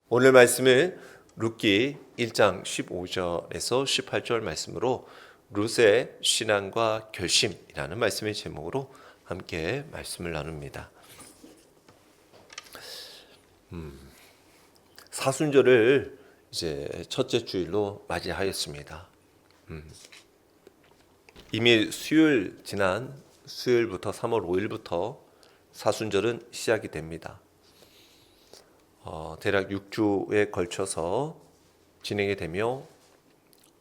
오늘 말씀은 룻기 1장 15절에서 18절 말씀으로 룻의 신앙과 결심이라는 말씀의 제목으로 함께 말씀을 나눕니다. 사순절을 이제 첫째 주일로 맞이하였습니다. 이미 지난 수요일부터 3월 5일부터 사순절은 시작이 됩니다. 대략 6주에 걸쳐서 진행이 되며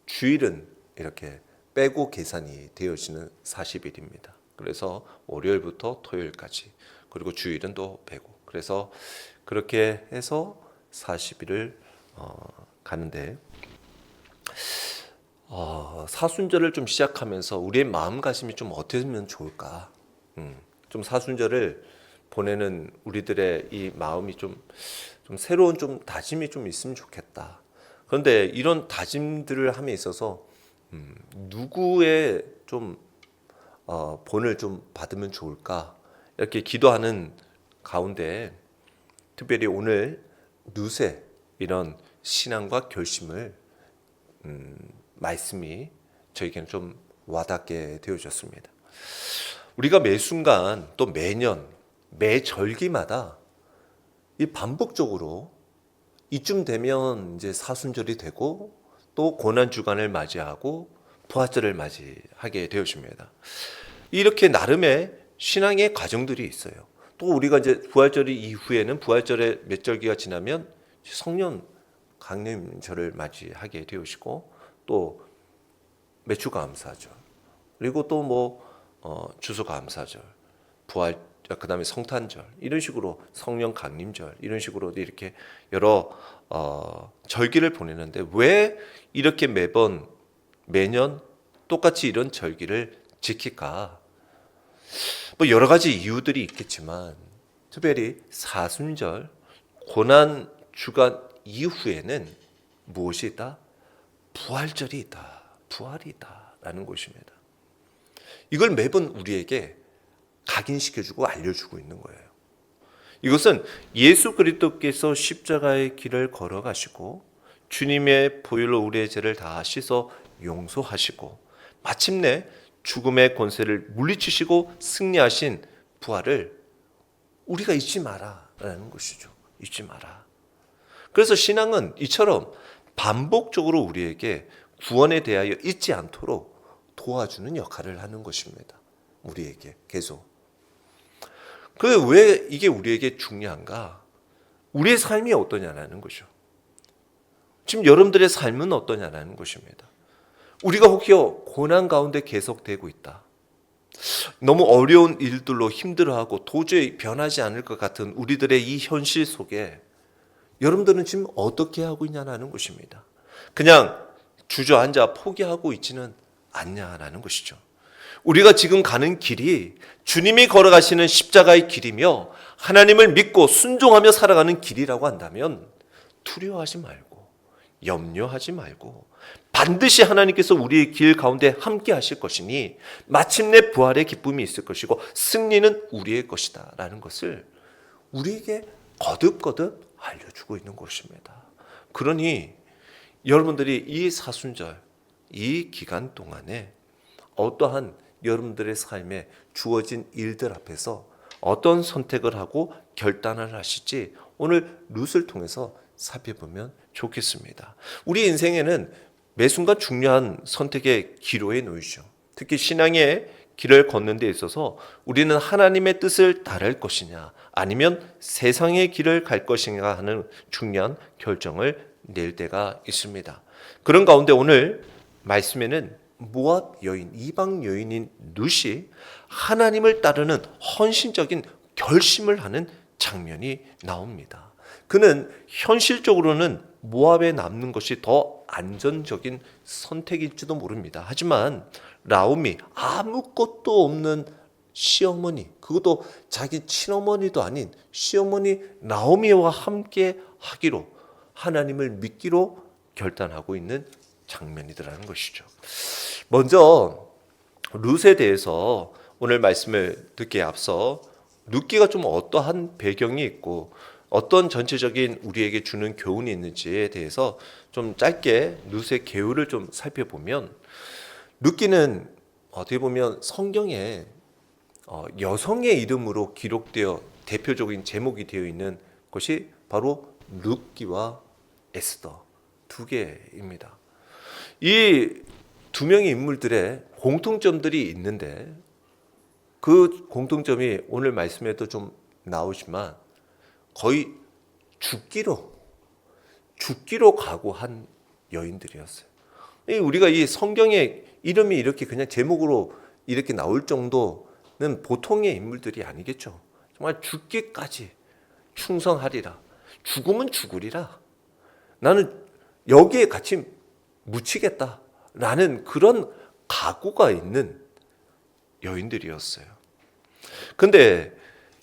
주일은 이렇게 빼고 계산이 되어지는 40일입니다. 그래서 월요일부터 토요일까지, 그리고 주일은 또 빼고, 그래서 그렇게 해서 40일을 가는데, 사순절을 좀 시작하면서 우리의 마음가짐이 좀 어땠으면 좋을까? 좀 사순절을 보내는 우리들의 이 마음이 좀 새로운 좀 다짐이 좀 있으면 좋겠다. 그런데 이런 다짐들을 함에 있어서 누구의 좀 본을 좀 받으면 좋을까? 이렇게 기도하는 가운데 특별히 오늘 룻의 이런 신앙과 결심을 말씀이 저에게는 좀 와닿게 되어졌습니다. 우리가 매 순간 또 매년 매 절기마다 이 반복적으로 이쯤 되면 이제 사순절이 되고 또 고난 주간을 맞이하고 부활절을 맞이하게 되어집니다. 이렇게 나름의 신앙의 과정들이 있어요. 또 우리가 이제 부활절 이후에는 부활절의 몇 절기가 지나면 성령 강림절을 맞이하게 되어지고 또 매추감사절, 그리고 또 추수감사절, 부활, 그다음에 성탄절, 이런 식으로 성령 강림절, 이런 식으로 이렇게 여러 절기를 보내는데 왜 이렇게 매년 똑같이 이런 절기를 지킬까? 여러 가지 이유들이 있겠지만 특별히 사순절 고난 주간 이후에는 무엇이 있다? 부활절이 있다. 부활이 있다라는 것입니다. 이걸 매번 우리에게 각인시켜주고 알려주고 있는 거예요. 이것은 예수 그리스도께서 십자가의 길을 걸어가시고 주님의 보혈로 우리의 죄를 다 씻어 용서하시고 마침내 죽음의 권세를 물리치시고 승리하신 부활을 우리가 잊지 마라라는 것이죠. 잊지 마라. 그래서 신앙은 이처럼 반복적으로 우리에게 구원에 대하여 잊지 않도록 도와주는 역할을 하는 것입니다. 우리에게 계속. 왜 이게 우리에게 중요한가? 우리의 삶이 어떠냐라는 것이죠. 지금 여러분들의 삶은 어떠냐라는 것입니다. 우리가 혹시 고난 가운데 계속되고 있다. 너무 어려운 일들로 힘들어하고 도저히 변하지 않을 것 같은 우리들의 이 현실 속에 여러분들은 지금 어떻게 하고 있냐는 것입니다. 그냥 주저앉아 포기하고 있지는 않냐라는 것이죠. 우리가 지금 가는 길이 주님이 걸어가시는 십자가의 길이며 하나님을 믿고 순종하며 살아가는 길이라고 한다면 두려워하지 말고 염려하지 말고 반드시 하나님께서 우리의 길 가운데 함께 하실 것이니 마침내 부활의 기쁨이 있을 것이고 승리는 우리의 것이다 라는 것을 우리에게 거듭거듭 알려주고 있는 것입니다. 그러니 여러분들이 이 사순절, 이 기간 동안에 어떠한 여러분들의 삶에 주어진 일들 앞에서 어떤 선택을 하고 결단을 하실지 오늘 룻을 통해서 살펴보면 좋겠습니다. 우리 인생에는 매 순간 중요한 선택의 기로에 놓이죠. 특히 신앙의 길을 걷는 데 있어서 우리는 하나님의 뜻을 따를 것이냐 아니면 세상의 길을 갈 것인가 하는 중요한 결정을 낼 때가 있습니다. 그런 가운데 오늘 말씀에는 모압 여인, 이방 여인인 룻이 하나님을 따르는 헌신적인 결심을 하는 장면이 나옵니다. 그는 현실적으로는 모압에 남는 것이 더 안전적인 선택일지도 모릅니다. 하지만 나오미, 아무것도 없는 시어머니, 그것도 자기 친어머니도 아닌 시어머니 나오미와 함께 하기로, 하나님을 믿기로 결단하고 있는 장면이더라는 것이죠. 먼저 룻에 대해서 오늘 말씀을 듣기에 앞서 룻기가 좀 어떠한 배경이 있고 어떤 전체적인 우리에게 주는 교훈이 있는지에 대해서 좀 짧게 룻의 계율을 좀 살펴보면, 룻기는 어떻게 보면 성경에 여성의 이름으로 기록되어 대표적인 제목이 되어 있는 것이 바로 룻기와 에스더 두 개입니다. 이 두 명의 인물들의 공통점들이 있는데, 그 공통점이 오늘 말씀에도 좀 나오지만 거의 죽기로 각오한 여인들이었어요. 우리가 이 성경에 이름이 이렇게 그냥 제목으로 이렇게 나올 정도는 보통의 인물들이 아니겠죠. 정말 죽기까지 충성하리라. 죽으면 죽으리라. 나는 여기에 같이 묻히겠다라는 그런 각오가 있는 여인들이었어요. 근데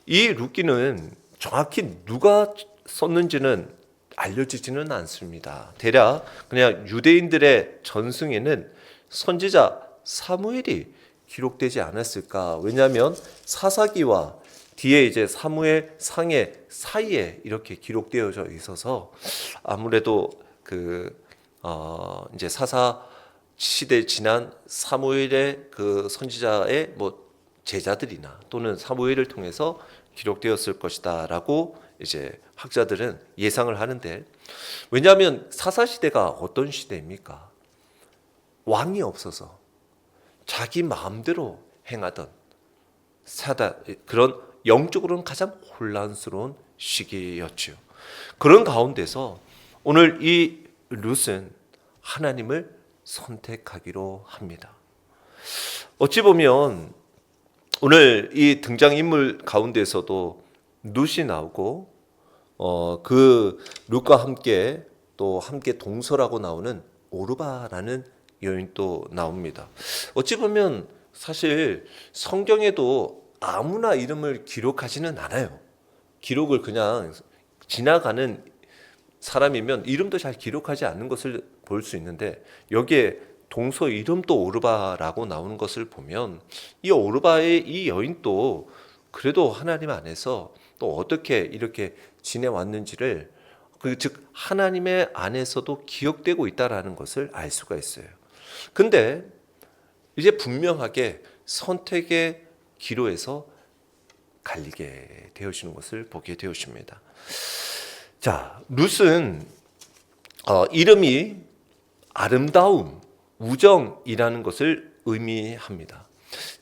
이 룻기는 정확히 누가 썼는지는 알려지지는 않습니다. 대략 그냥 유대인들의 전승에는 선지자 사무엘이 기록되지 않았을까? 왜냐하면 사사기와 뒤에 이제 사무엘 상의 사이에 이렇게 기록되어져 있어서 아무래도 이제 사사 시대 지난 사무엘의 그 선지자의 뭐 제자들이나 또는 사무엘을 통해서 기록되었을 것이다라고 이제 학자들은 예상을 하는데, 왜냐하면 사사 시대가 어떤 시대입니까? 왕이 없어서 자기 마음대로 행하던 그런 영적으로는 가장 혼란스러운 시기였지요. 그런 가운데서 오늘 이 룻은 하나님을 선택하기로 합니다. 어찌 보면 오늘 이 등장인물 가운데서도 룻이 나오고 그 룻과 함께 또 함께 동서라고 나오는 오르바라는 여인도 나옵니다. 어찌 보면 사실 성경에도 아무나 이름을 기록하지는 않아요. 기록을 그냥 지나가는 사람이면 이름도 잘 기록하지 않는 것을 볼 수 있는데, 여기에 동서 이름도 오르바라고 나오는 것을 보면 이 오르바의 이 여인도 그래도 하나님 안에서 또 어떻게 이렇게 지내왔는지를 즉 하나님의 안에서도 기억되고 있다라는 것을 알 수가 있어요. 근데 이제 분명하게 선택의 기로에서 갈리게 되어지는 것을 보게 되어집니다. 자, 룻은 이름이 아름다움, 우정이라는 것을 의미합니다.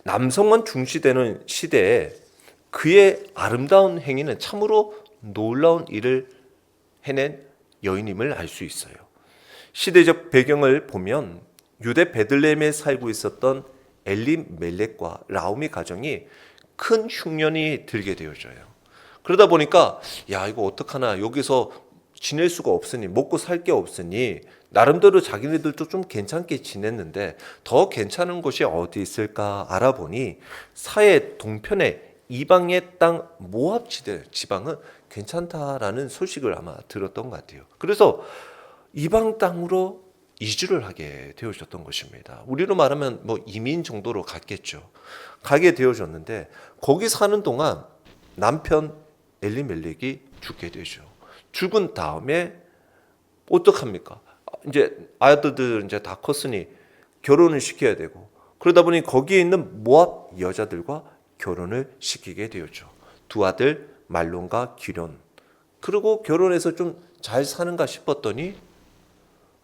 남성만 중시되는 시대에 그의 아름다운 행위는 참으로 놀라운 일을 해낸 여인임을 알 수 있어요. 시대적 배경을 보면 유대 베들레헴에 살고 있었던 엘리멜렉과 라우미 가정이 큰 흉년이 들게 되어져요. 그러다 보니까 이거 어떡하나, 여기서 지낼 수가 없으니, 먹고 살 게 없으니 나름대로 자기네들도 좀 괜찮게 지냈는데 더 괜찮은 곳이 어디 있을까 알아보니 사해 동편의 이방의 땅 모압 지방은 괜찮다라는 소식을 아마 들었던 것 같아요. 그래서 이방 땅으로 이주를 하게 되어졌던 것입니다. 우리로 말하면 뭐 이민 정도로 갔겠죠. 가게 되어졌는데 거기 사는 동안 남편 엘리멜렉이 죽게 되죠. 죽은 다음에 어떡합니까? 이제 아들들 이제 다 컸으니 결혼을 시켜야 되고, 그러다 보니 거기에 있는 모압 여자들과 결혼을 시키게 되었죠. 두 아들 말론과 기련. 그리고 결혼해서 좀 잘 사는가 싶었더니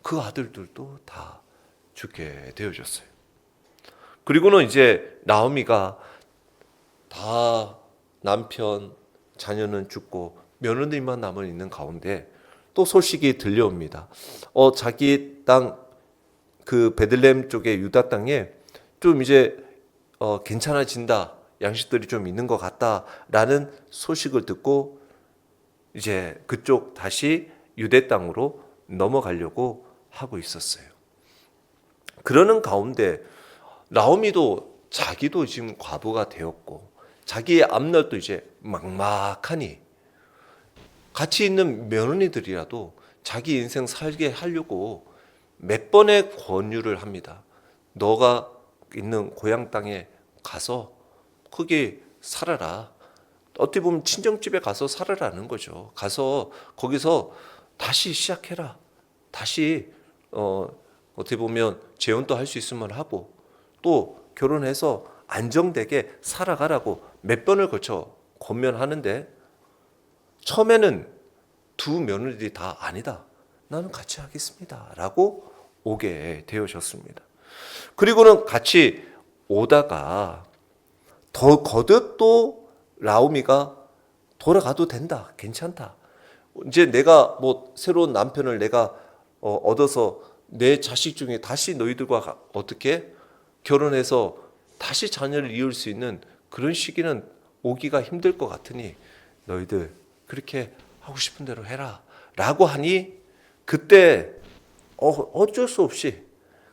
그 아들들도 다 죽게 되어졌어요. 그리고는 이제 나오미가 다 남편, 자녀는 죽고 며느리만 남아 있는 가운데 또 소식이 들려옵니다. 자기 땅 그 베들레헴 쪽의 유다 땅에 좀 이제 괜찮아진다, 양식들이 좀 있는 것 같다라는 소식을 듣고 이제 그쪽 다시 유대 땅으로 넘어가려고 하고 있었어요. 그러는 가운데 나오미도 자기도 지금 과부가 되었고 자기의 앞날도 이제 막막하니 같이 있는 며느리들이라도 자기 인생 살게 하려고 몇 번의 권유를 합니다. 너가 있는 고향 땅에 가서 거기 살아라. 어떻게 보면 친정집에 가서 살으라는 거죠. 가서 거기서 다시 시작해라. 다시 어떻게 보면 재혼도 할 수 있으면 하고 또 결혼해서 안정되게 살아가라고 몇 번을 거쳐 권면하는데 처음에는 두 며느리들이 다 아니다. 나는 같이 하겠습니다. 라고 오게 되어졌습니다. 그리고는 같이 오다가 더 거듭 또 라오미가 돌아가도 된다. 괜찮다. 이제 내가 뭐 새로운 남편을 내가 얻어서 내 자식 중에 다시 너희들과 어떻게 결혼해서 다시 자녀를 이을 수 있는 그런 시기는 오기가 힘들 것 같으니 너희들 그렇게 하고 싶은 대로 해라. 라고 하니 그때 어쩔 수 없이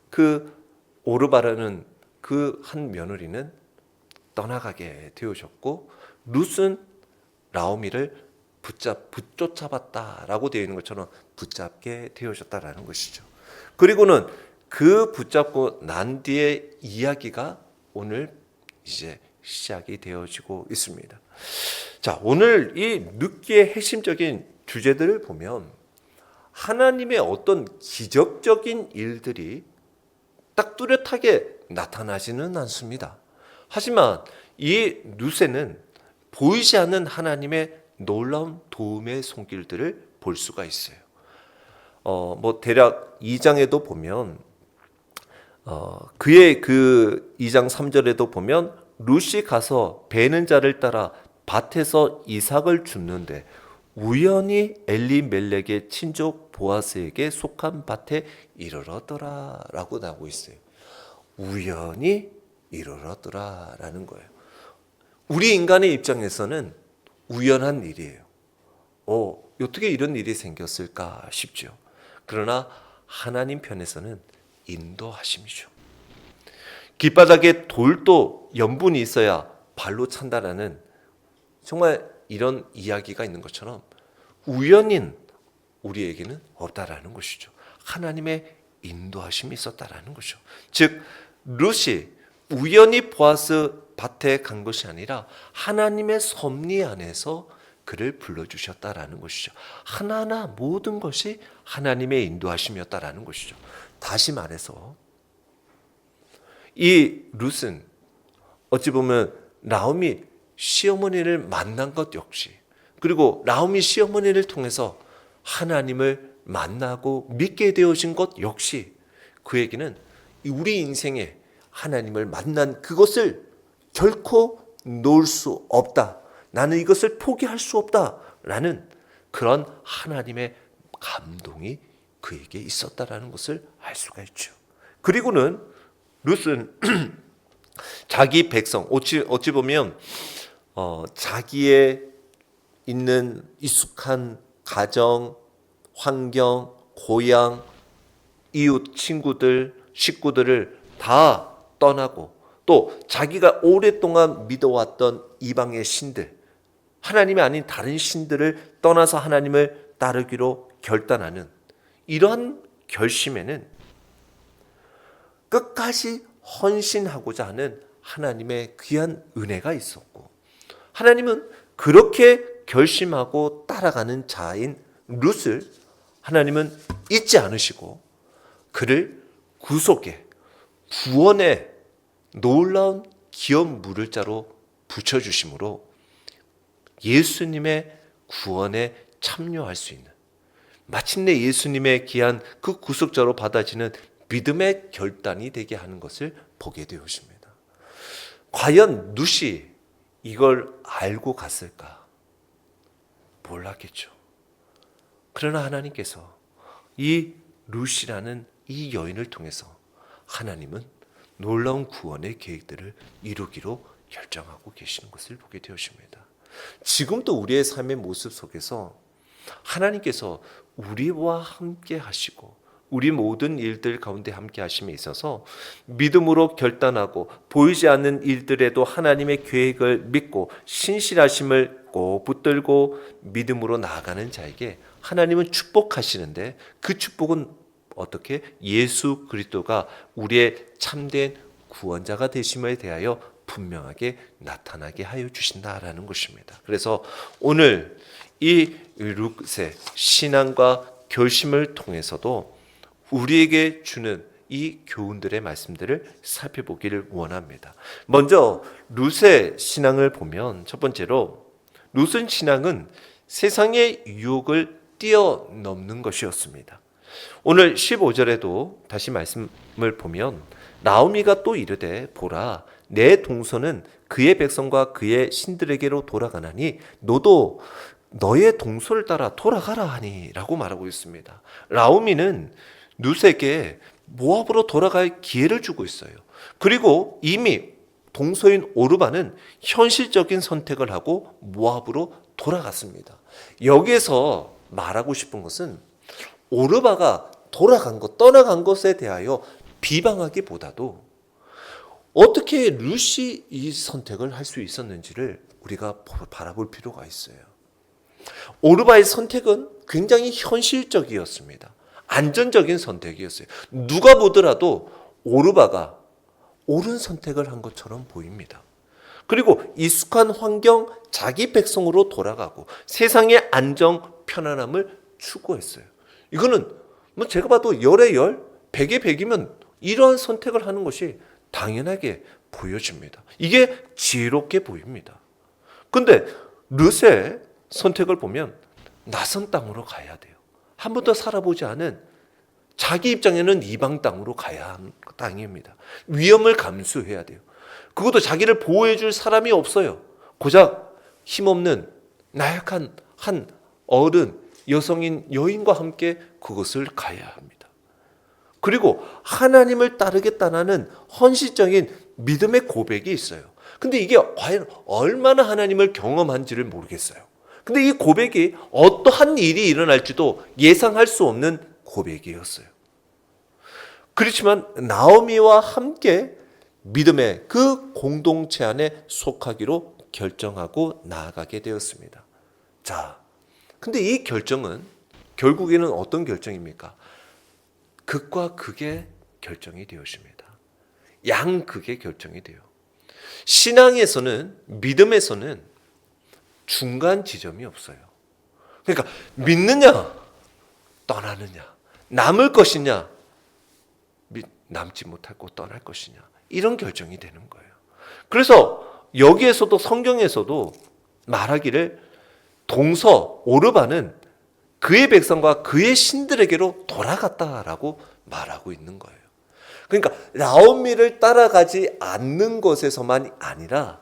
그 오르바라는 그 한 며느리는 떠나가게 되어졌고 룻은 라오미를 붙잡았다라고 되어 있는 것처럼 붙잡게 되어졌다라는 것이죠. 그리고는 그 붙잡고 난 뒤의 이야기가 오늘 이제 시작이 되어지고 있습니다. 자, 오늘 이 룻기의 핵심적인 주제들을 보면 하나님의 어떤 기적적인 일들이 딱 뚜렷하게 나타나지는 않습니다. 하지만 이 룻에는 보이지 않는 하나님의 놀라운 도움의 손길들을 볼 수가 있어요. 뭐 대략 2장에도 보면 그의 그 2장 3절에도 보면 룻이 가서 베는 자를 따라 밭에서 이삭을 줍는데 우연히 엘리멜렉의 친족 보아스에게 속한 밭에 이르렀더라라고 나오고 있어요. 우연히 이르렀더라라는 거예요. 우리 인간의 입장에서는 우연한 일이에요. 어떻게 이런 일이 생겼을까 싶죠. 그러나 하나님 편에서는 인도하심이죠. 길바닥에 돌도 염분이 있어야 발로 찬다라는 정말 이런 이야기가 있는 것처럼 우연인 우리에게는 없다라는 것이죠. 하나님의 인도하심이 있었다라는 것이죠. 즉 룻이 우연히 보아스 밭에 간 것이 아니라 하나님의 섭리 안에서 그를 불러주셨다라는 것이죠. 하나하나 모든 것이 하나님의 인도하심이었다라는 것이죠. 다시 말해서 이 룻은 어찌 보면 나오미 시어머니를 만난 것 역시 그리고 나오미 시어머니를 통해서 하나님을 만나고 믿게 되어진 것 역시 그에게는 우리 인생에 하나님을 만난 그것을 결코 놓을 수 없다. 나는 이것을 포기할 수 없다라는 그런 하나님의 감동이 그에게 있었다라는 것을 알 수가 있죠. 그리고는 룻은 자기 백성 어찌 보면 자기의 있는 익숙한 가정, 환경, 고향, 이웃, 친구들, 식구들을 다 떠나고 또 자기가 오랫동안 믿어왔던 이방의 신들, 하나님이 아닌 다른 신들을 떠나서 하나님을 따르기로 결단하는 이러한 결심에는 끝까지 헌신하고자 하는 하나님의 귀한 은혜가 있었고 하나님은 그렇게 결심하고 따라가는 자인 룻을 하나님은 잊지 않으시고 그를 구속의 구원의 놀라운 기업 물을 자로 붙여주심으로 예수님의 구원에 참여할 수 있는 마침내 예수님의 귀한 그 구속자로 받아지는 믿음의 결단이 되게 하는 것을 보게 되었습니다. 과연 룻이 이걸 알고 갔을까? 몰랐겠죠. 그러나 하나님께서 이 룻이라는 이 여인을 통해서 하나님은 놀라운 구원의 계획들을 이루기로 결정하고 계시는 것을 보게 되었습니다. 지금도 우리의 삶의 모습 속에서 하나님께서 우리와 함께 하시고 우리 모든 일들 가운데 함께 하심에 있어서 믿음으로 결단하고 보이지 않는 일들에도 하나님의 계획을 믿고 신실하심을 꼭 붙들고 믿음으로 나아가는 자에게 하나님은 축복하시는데 그 축복은 어떻게? 예수 그리스도가 우리의 참된 구원자가 되심에 대하여 분명하게 나타나게 하여 주신다라는 것입니다. 그래서 오늘 이 룻의 신앙과 결심을 통해서도 우리에게 주는 이 교훈들의 말씀들을 살펴보기를 원합니다. 먼저 룻의 신앙을 보면 첫 번째로 룻의 신앙은 세상의 유혹을 뛰어넘는 것이었습니다. 오늘 15절에도 다시 말씀을 보면 나오미가 또 이르되 보라 내 동서는 그의 백성과 그의 신들에게로 돌아가나니 너도 너의 동서를 따라 돌아가라 하니 라고 말하고 있습니다. 나오미는 룻에게 모압으로 돌아갈 기회를 주고 있어요. 그리고 이미 동서인 오르바는 현실적인 선택을 하고 모압으로 돌아갔습니다. 여기에서 말하고 싶은 것은 오르바가 떠나간 것에 대하여 비방하기보다도 어떻게 룻이 이 선택을 할 수 있었는지를 우리가 바라볼 필요가 있어요. 오르바의 선택은 굉장히 현실적이었습니다. 안전적인 선택이었어요. 누가 보더라도 오르바가 옳은 선택을 한 것처럼 보입니다. 그리고 익숙한 환경, 자기 백성으로 돌아가고 세상의 안정, 편안함을 추구했어요. 이거는 뭐 제가 봐도 열에 열, 백에 백이면 이러한 선택을 하는 것이 당연하게 보여집니다. 이게 지혜롭게 보입니다. 근데 룻의 선택을 보면 낯선 땅으로 가야 돼요. 한 번도 살아보지 않은 자기 입장에는 이방 땅으로 가야 하는 땅입니다. 위험을 감수해야 돼요. 그것도 자기를 보호해 줄 사람이 없어요. 고작 힘없는 나약한 한 어른, 여성인 여인과 함께 그것을 가야 합니다. 그리고 하나님을 따르겠다는 헌신적인 믿음의 고백이 있어요. 근데 이게 과연 얼마나 하나님을 경험한지를 모르겠어요. 근데 이 고백이 어떠한 일이 일어날지도 예상할 수 없는 고백이었어요. 그렇지만 나오미와 함께 믿음의 그 공동체 안에 속하기로 결정하고 나아가게 되었습니다. 자, 근데 이 결정은 결국에는 어떤 결정입니까? 극과 극의 결정이 되었습니다. 양극의 결정이 돼요. 신앙에서는, 믿음에서는 중간 지점이 없어요. 그러니까 믿느냐, 떠나느냐, 남을 것이냐, 남지 못하고 떠날 것이냐, 이런 결정이 되는 거예요. 그래서 여기에서도 성경에서도 말하기를 동서 오르바는 그의 백성과 그의 신들에게로 돌아갔다라고 말하고 있는 거예요. 그러니까 나오미를 따라가지 않는 것에서만 아니라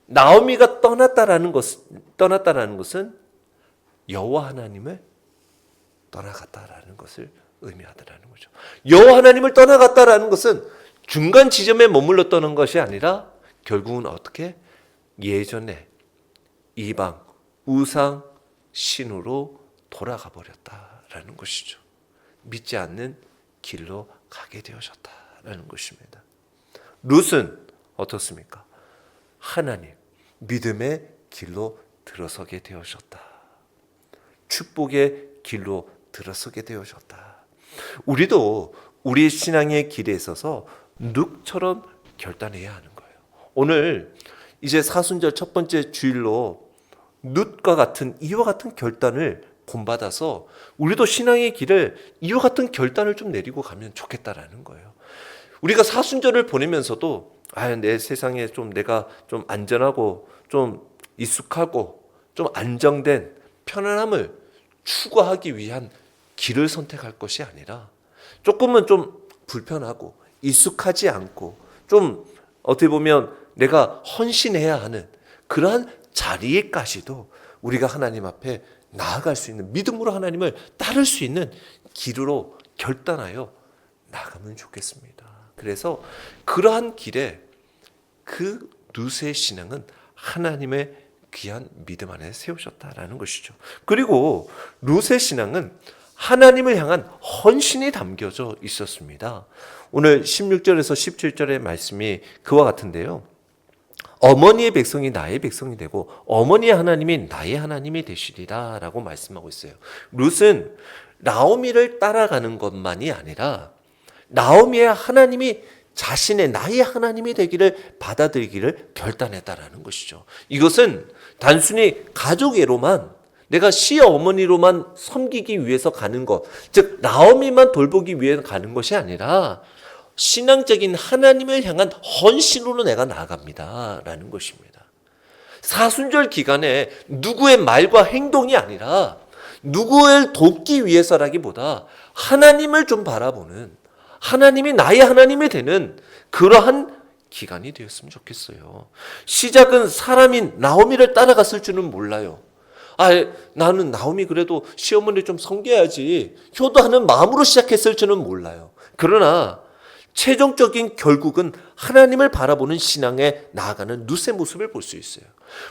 나오미가 떠났다라는 것은 여호와 하나님을 떠나갔다라는 것을 의미하더라는 거죠. 여호와 하나님을 떠나갔다라는 것은 중간 지점에 머물렀다는 것이 아니라 결국은 어떻게 예전에 이방 우상 신으로 돌아가 버렸다라는 것이죠. 믿지 않는 길로 가게 되어졌다라는 것입니다. 룻은 어떻습니까? 하나님, 믿음의 길로 들어서게 되어졌다. 축복의 길로 들어서게 되어졌다. 우리도 우리 신앙의 길에 있어서 룻처럼 결단해야 하는 거예요. 오늘 이제 사순절 첫 번째 주일로 룻과 같은 이와 같은 결단을 본받아서 우리도 신앙의 길을 이와 같은 결단을 좀 내리고 가면 좋겠다라는 거예요. 우리가 사순절을 보내면서도 내 세상에 좀 내가 좀 안전하고 좀 익숙하고 좀 안정된 편안함을 추구하기 위한 길을 선택할 것이 아니라 조금은 좀 불편하고 익숙하지 않고 좀 어떻게 보면 내가 헌신해야 하는 그러한 자리에까지도 우리가 하나님 앞에 나아갈 수 있는 믿음으로 하나님을 따를 수 있는 길으로 결단하여 나가면 좋겠습니다. 그래서 그러한 길에 그 룻의 신앙은 하나님의 귀한 믿음 안에 세우셨다라는 것이죠. 그리고 룻의 신앙은 하나님을 향한 헌신이 담겨져 있었습니다. 오늘 16절에서 17절의 말씀이 그와 같은데요. 어머니의 백성이 나의 백성이 되고 어머니의 하나님이 나의 하나님이 되시리라 라고 말씀하고 있어요. 룻은 나오미를 따라가는 것만이 아니라 나오미의 하나님이 자신의 나의 하나님이 되기를 받아들이기를 결단했다라는 것이죠. 이것은 단순히 가족애로만 내가 시어머니로만 섬기기 위해서 가는 것, 즉 나오미만 돌보기 위해 가는 것이 아니라 신앙적인 하나님을 향한 헌신으로 내가 나아갑니다라는 것입니다. 사순절 기간에 누구의 말과 행동이 아니라 누구를 돕기 위해서라기보다 하나님을 좀 바라보는, 하나님이 나의 하나님이 되는 그러한 기간이 되었으면 좋겠어요. 시작은 사람인 나오미를 따라갔을 줄은 몰라요. 나는 나오미 그래도 시어머니 좀 섬겨야지 효도하는 마음으로 시작했을 줄은 몰라요. 그러나 최종적인 결국은 하나님을 바라보는 신앙에 나아가는 룻의 모습을 볼 수 있어요.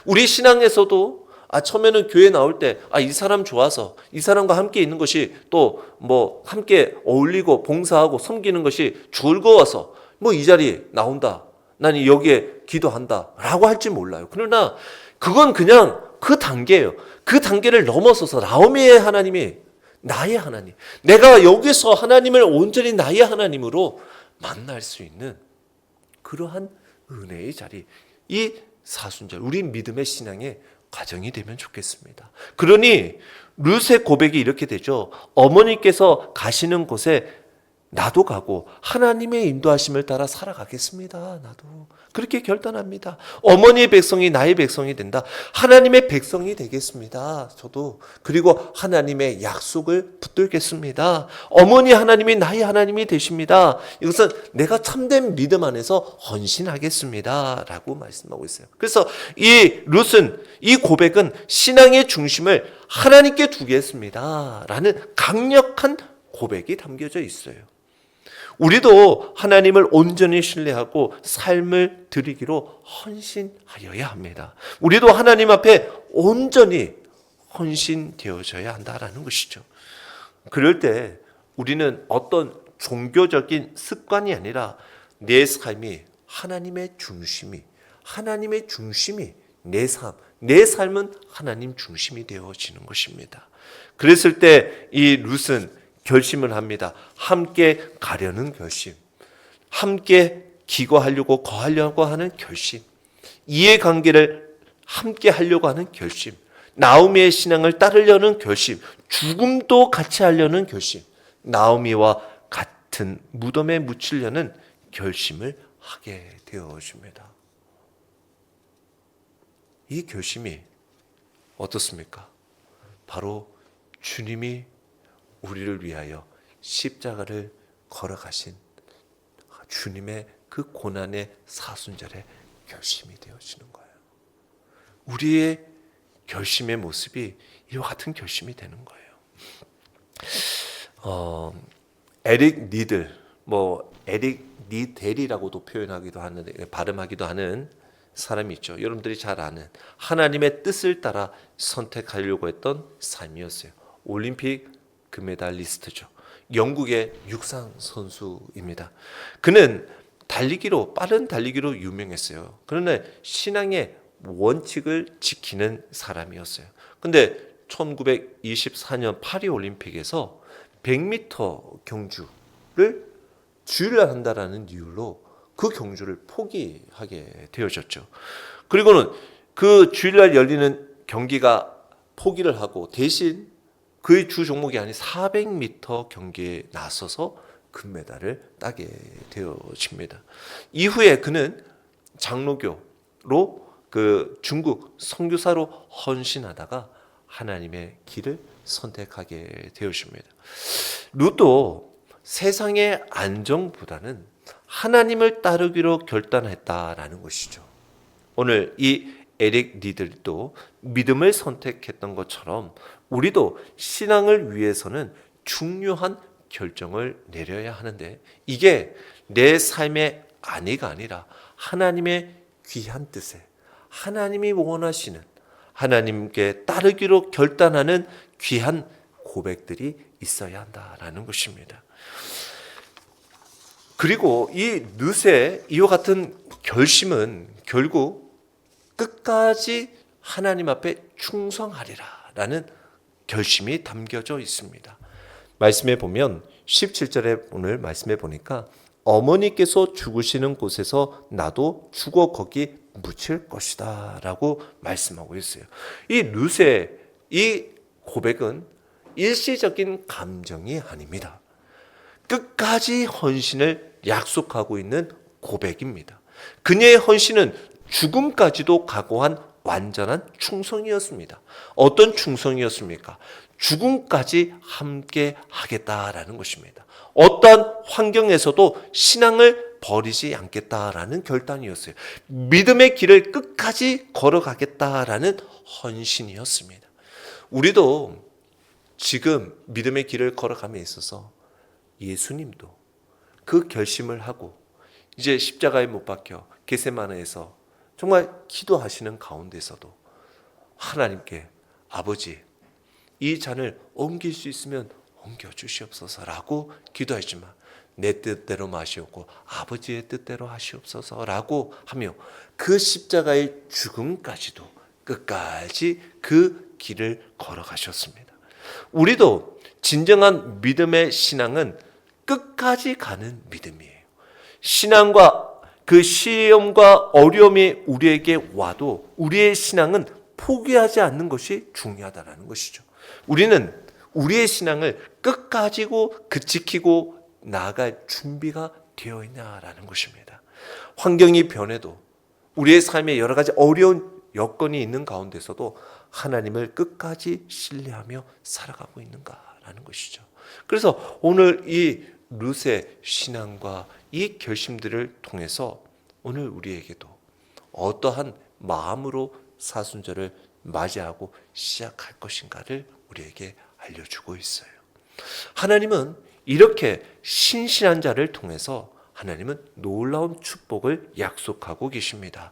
우리 신앙에서도 처음에는 교회 나올 때 이 사람 좋아서 이 사람과 함께 있는 것이 또 뭐 함께 어울리고 봉사하고 섬기는 것이 즐거워서 뭐 이 자리에 나온다, 나는 여기에 기도한다 라고 할지 몰라요. 그러나 그건 그냥 그 단계예요. 그 단계를 넘어서서 나오미의 하나님이 나의 하나님, 내가 여기서 하나님을 온전히 나의 하나님으로 만날 수 있는 그러한 은혜의 자리, 이 사순절 우리 믿음의 신앙의 과정이 되면 좋겠습니다. 그러니 룻의 고백이 이렇게 되죠. 어머니께서 가시는 곳에 나도 가고 하나님의 인도하심을 따라 살아가겠습니다. 나도 그렇게 결단합니다. 어머니의 백성이 나의 백성이 된다. 하나님의 백성이 되겠습니다. 저도. 그리고 하나님의 약속을 붙들겠습니다. 어머니 하나님이 나의 하나님이 되십니다. 이것은 내가 참된 믿음 안에서 헌신하겠습니다 라고 말씀하고 있어요. 그래서 이 룻은, 이 고백은 신앙의 중심을 하나님께 두겠습니다 라는 강력한 고백이 담겨져 있어요. 우리도 하나님을 온전히 신뢰하고 삶을 드리기로 헌신하여야 합니다. 우리도 하나님 앞에 온전히 헌신되어져야 한다라는 것이죠. 그럴 때 우리는 어떤 종교적인 습관이 아니라 내 삶이 하나님의 중심이 내 삶은 하나님 중심이 되어지는 것입니다. 그랬을 때 이 룻은 결심을 합니다. 함께 가려는 결심, 함께 기거하려고 거하려고 하는 결심, 이해관계를 함께 하려고 하는 결심, 나오미의 신앙을 따르려는 결심, 죽음도 같이 하려는 결심, 나오미와 같은 무덤에 묻히려는 결심을 하게 되어집니다. 이 결심이 어떻습니까? 바로 주님이 우리를 위하여 십자가를 걸어가신 주님의 그 고난의 사순절의 결심이 되어지는 거예요. 우리의 결심의 모습이 이와 같은 결심이 되는 거예요. 에릭 니델이라고도 표현하기도 하는데, 발음하기도 하는 사람이 있죠. 여러분들이 잘 아는 하나님의 뜻을 따라 선택하려고 했던 삶이었어요. 올림픽 금메달리스트죠. 영국의 육상 선수입니다. 그는 빠른 달리기로 유명했어요. 그러나 신앙의 원칙을 지키는 사람이었어요. 근데 1924년 파리 올림픽에서 100m 경주를 주일날 한다라는 이유로 그 경주를 포기하게 되어졌죠. 그리고는 그 주일날 열리는 경기가 포기를 하고 대신 그의 주 종목이 아닌 400m 경기에 나서서 금메달을 따게 되어집니다. 이후에 그는 장로교로 그 중국 선교사로 헌신하다가 하나님의 길을 선택하게 되어집니다. 룻도 세상의 안정보다는 하나님을 따르기로 결단했다라는 것이죠. 오늘 이 에릭 니들도 믿음을 선택했던 것처럼 우리도 신앙을 위해서는 중요한 결정을 내려야 하는데, 이게 내 삶의 안위가 아니라 하나님의 귀한 뜻에, 하나님이 원하시는, 하나님께 따르기로 결단하는 귀한 고백들이 있어야 한다라는 것입니다. 그리고 이 룻의 이와 같은 결심은 결국 끝까지 하나님 앞에 충성하리라라는 결심이 담겨져 있습니다. 말씀에 보면 17절에 오늘 말씀해 보니까 어머니께서 죽으시는 곳에서 나도 죽어 거기 묻힐 것이다 라고 말씀하고 있어요. 이 룻의 이 고백은 일시적인 감정이 아닙니다. 끝까지 헌신을 약속하고 있는 고백입니다. 그녀의 헌신은 죽음까지도 각오한 완전한 충성이었습니다. 어떤 충성이었습니까? 죽음까지 함께 하겠다라는 것입니다. 어떠한 환경에서도 신앙을 버리지 않겠다라는 결단이었어요. 믿음의 길을 끝까지 걸어가겠다라는 헌신이었습니다. 우리도 지금 믿음의 길을 걸어감에 있어서 예수님도 그 결심을 하고 이제 십자가에 못 박혀 겟세마네에서 정말 기도하시는 가운데서도 하나님께 아버지 이 잔을 옮길 수 있으면 옮겨 주시옵소서라고 기도하지만 내 뜻대로 마시옵고 아버지의 뜻대로 하시옵소서라고 하며 그 십자가의 죽음까지도 끝까지 그 길을 걸어가셨습니다. 우리도 진정한 믿음의 신앙은 끝까지 가는 믿음이에요. 신앙과 그 시험과 어려움이 우리에게 와도 우리의 신앙은 포기하지 않는 것이 중요하다는 것이죠. 우리는 우리의 신앙을 끝까지고 지키고 나아갈 준비가 되어 있냐라는 것입니다. 환경이 변해도 우리의 삶에 여러 가지 어려운 여건이 있는 가운데서도 하나님을 끝까지 신뢰하며 살아가고 있는가라는 것이죠. 그래서 오늘 이 룻의 신앙과 이 결심들을 통해서 오늘 우리에게도 어떠한 마음으로 사순절을 맞이하고 시작할 것인가를 우리에게 알려주고 있어요. 하나님은 이렇게 신실한 자를 통해서 하나님은 놀라운 축복을 약속하고 계십니다.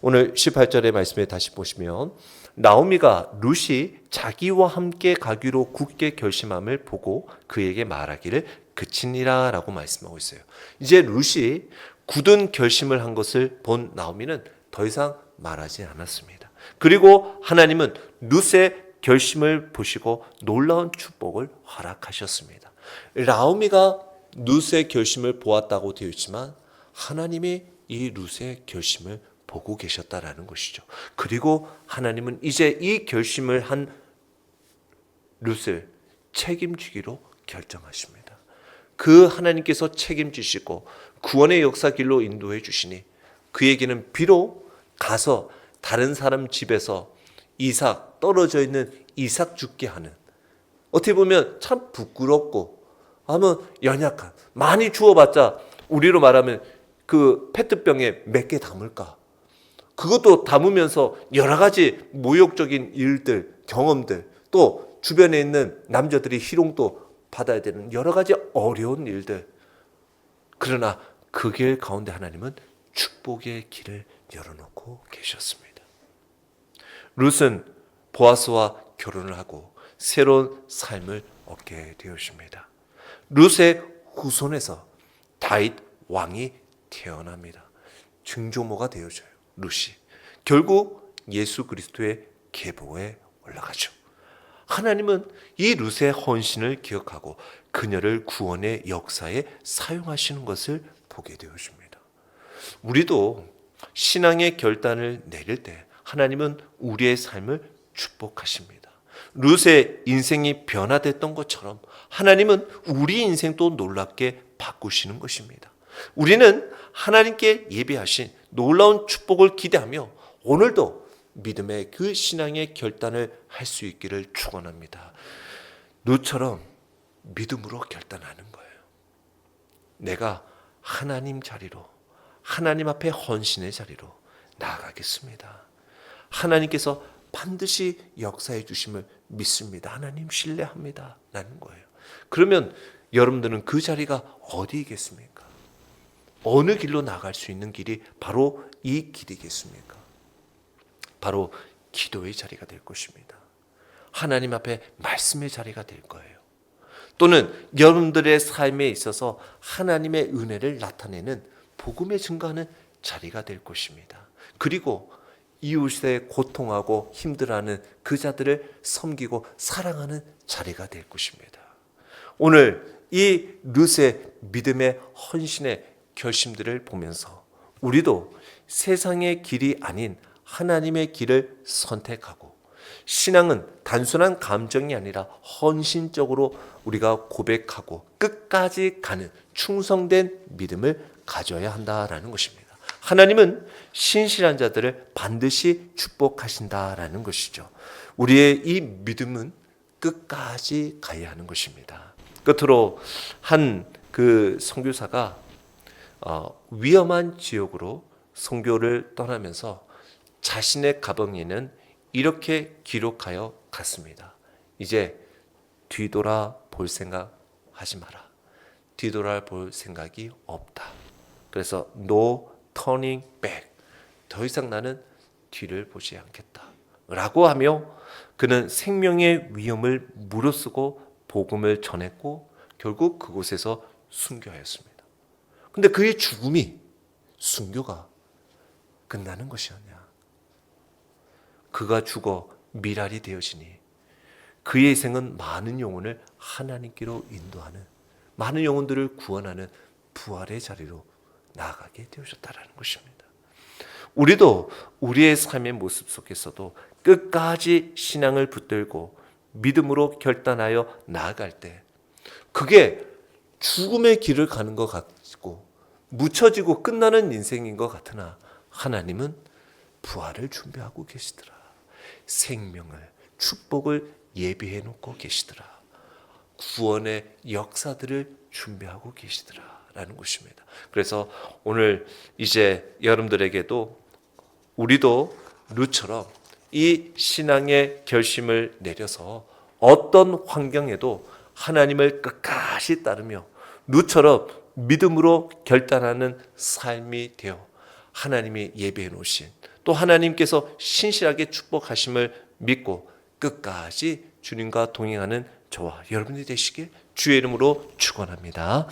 오늘 18절의 말씀에 다시 보시면 나오미가 룻이 자기와 함께 가기로 굳게 결심함을 보고 그에게 말하기를 그치니라 라고 말씀하고 있어요. 이제 룻이 굳은 결심을 한 것을 본 나오미는 더 이상 말하지 않았습니다. 그리고 하나님은 룻의 결심을 보시고 놀라운 축복을 허락하셨습니다. 나오미가 룻의 결심을 보았다고 되어 있지만 하나님이 이 룻의 결심을 보고 계셨다라는 것이죠. 그리고 하나님은 이제 이 결심을 한 룻을 책임지기로 결정하십니다. 그 하나님께서 책임지시고 구원의 역사 길로 인도해 주시니 그에게는 비록 가서 다른 사람 집에서 이삭 떨어져 있는 이삭 죽게 하는 어떻게 보면 참 부끄럽고 아무 연약한 많이 주워봤자 우리로 말하면 그 페트병에 몇 개 담을까? 그것도 담으면서 여러 가지 모욕적인 일들, 경험들 또 주변에 있는 남자들이 희롱도 받아야 되는 여러 가지 어려운 일들. 그러나 그 길 가운데 하나님은 축복의 길을 열어놓고 계셨습니다. 룻은 보아스와 결혼을 하고 새로운 삶을 얻게 되었습니다. 룻의 후손에서 다윗 왕이 태어납니다. 증조모가 되어져요. 룻이 결국 예수 그리스도의 계보에 올라가죠. 하나님은 이 룻의 헌신을 기억하고 그녀를 구원의 역사에 사용하시는 것을 보게 되어집니다. 우리도 신앙의 결단을 내릴 때 하나님은 우리의 삶을 축복하십니다. 룻의 인생이 변화됐던 것처럼 하나님은 우리 인생도 놀랍게 바꾸시는 것입니다. 우리는 하나님께 예비하신 놀라운 축복을 기대하며 오늘도 믿음의 그 신앙의 결단을 할 수 있기를 축원합니다. 룻처럼 믿음으로 결단하는 거예요. 내가 하나님 자리로 하나님 앞에 헌신의 자리로 나아가겠습니다. 하나님께서 반드시 역사해 주심을 믿습니다. 하나님 신뢰합니다. 라는 거예요. 그러면 여러분들은 그 자리가 어디이겠습니까? 어느 길로 나갈 수 있는 길이 바로 이 길이겠습니까? 바로 기도의 자리가 될 것입니다. 하나님 앞에 말씀의 자리가 될 거예요. 또는 여러분들의 삶에 있어서 하나님의 은혜를 나타내는 복음의 증거하는 자리가 될 것입니다. 그리고 이웃의 고통하고 힘들어하는 그 자들을 섬기고 사랑하는 자리가 될 것입니다. 오늘 이 룻의 믿음의 헌신의 결심들을 보면서 우리도 세상의 길이 아닌 하나님의 길을 선택하고, 신앙은 단순한 감정이 아니라 헌신적으로 우리가 고백하고 끝까지 가는 충성된 믿음을 가져야 한다라는 것입니다. 하나님은 신실한 자들을 반드시 축복하신다라는 것이죠. 우리의 이 믿음은 끝까지 가야 하는 것입니다. 끝으로 한 그 선교사가 위험한 지역으로 선교를 떠나면서 자신의 가방에는 이렇게 기록하여 갔습니다. 이제 뒤돌아 볼 생각 하지 마라. 뒤돌아 볼 생각이 없다. 그래서 no turning back. 더 이상 나는 뒤를 보지 않겠다. 라고 하며 그는 생명의 위험을 무릅쓰고 복음을 전했고 결국 그곳에서 순교하였습니다. 근데 그의 죽음이 순교가 끝나는 것이었냐? 그가 죽어 미랄이 되어지니 그의 희생은 많은 영혼을 하나님께로 인도하는, 많은 영혼들을 구원하는 부활의 자리로 나아가게 되어졌다라는 것입니다. 우리도 우리의 삶의 모습 속에서도 끝까지 신앙을 붙들고 믿음으로 결단하여 나아갈 때 그게 죽음의 길을 가는 것 같고 묻혀지고 끝나는 인생인 것 같으나 하나님은 부활을 준비하고 계시더라. 생명을, 축복을 예비해 놓고 계시더라. 구원의 역사들을 준비하고 계시더라 라는 것입니다. 그래서 오늘 이제 여러분들에게도 우리도 룻처럼 이 신앙의 결심을 내려서 어떤 환경에도 하나님을 끝까지 따르며 룻처럼 믿음으로 결단하는 삶이 되어 하나님이 예비해 놓으신, 또 하나님께서 신실하게 축복하심을 믿고 끝까지 주님과 동행하는 저와 여러분이 되시길 주의 이름으로 축원합니다.